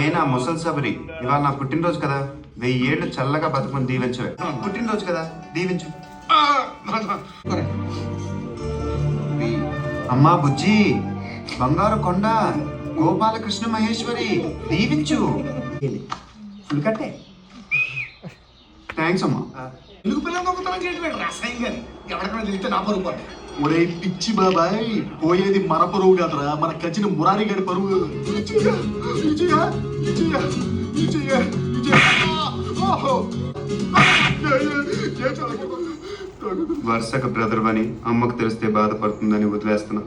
నేను ఆ ముసలి సబరి ఇవాళ నా పుట్టినరోజు కదా 1000 ఏళ్ళు చల్లగా బతుకుని దీవించవే పుట్టినరోజు కదా దీవించు అమ్మా బుజ్జి బంగారు కొండ గోపాలకృష్ణ మహేశ్వరి దీవించు ఫుల్ కట్టే థ్యాంక్స్ అమ్మా తెలుగు పిల్లలు దొంగతనం చేయటం రసాయం కానీ ఎవరికైనా తెలిస్తే నా పరుగు పట్టు. ఒరే పిచ్చి బాబాయ్ పోయేది మన పరువు కాదురా మన కచ్చిన మురారి గడి పరువు. వరుసకు బ్రదర్ అని అమ్మకు తెలిస్తే బాధపడుతుందని వదిలేస్తున్నా.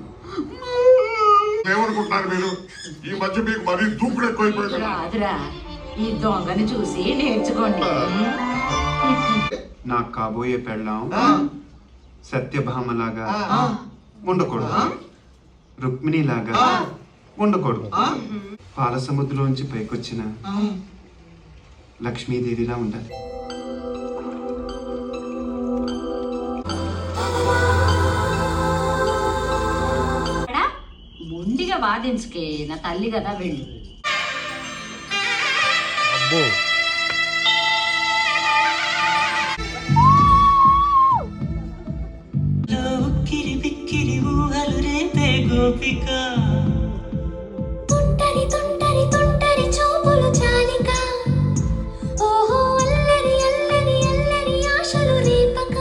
ఏమనుకుంటున్నారు మీరు? ఈ మధ్య మీకు మరీ దూకుడు ఎక్కువైపోయింది. రాదురా ఈ దొంగని చూసి నేర్చుకోండి. నాకు కాబోయే పెళ్ళాం సత్యభామలాగా ఉండకూడదు, రుక్మిణి లాగా ఉండకూడదు, పాల సముద్రంలోంచి పైకొచ్చిన లక్ష్మీదేవిలా ఉండాలి. మొండిగా వాదించుకే నా తల్లి కదా వెళ్ళి. గోపిక తుంటరి తుంటరి తుంటరి చూపులు చాలిక ఓహో అల్లరి అల్లరి అల్లరి ఆశలు రేపక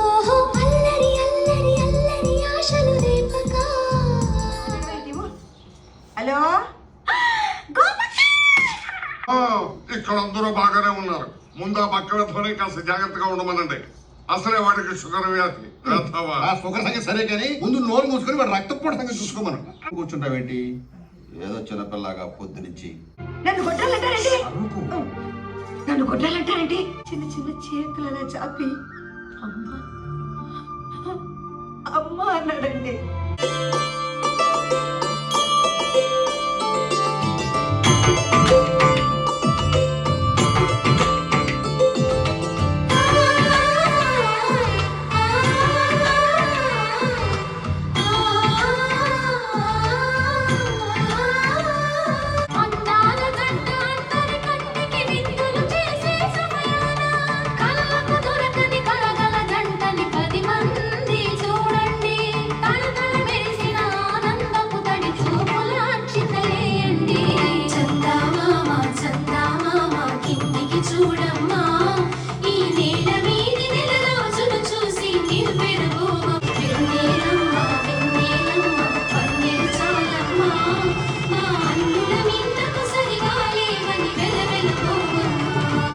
ఓహో అల్లరి అల్లరి అల్లరి ఆశలు రేపక. హలో ఇక్కడ అందరూ బాగానే ఉన్నారు. ముందు ఆ పక్క వెళ్తూనే కాస్త జాగ్రత్తగా ఉండమనండి. అసలే వాడికి షుగర్ వ్యాధి. షుగర్ సంగతి సరే కానీ ముందు నోరు మూసుకొని వాడు రక్తపోటు సంగతి చూసుకోమను. కూర్చుంటావేంటి ఏదో చిన్నపిల్లగా పొద్దు నుంచి నన్ను కొట్టాలంటారండి, నన్ను కొట్టాలంటారండి. చిన్న చిన్న చేతులు అలా చాపి అమ్మా అమ్మా అన్నాడండి. చూడమ్మా ఈ నేల మీది నెల రోజులు చూసి నివ్వెరబో వెన్నెలమ్మ వెన్నెలమ్మ పన్నెలు చాలమ్మా మా అన్నుల మీద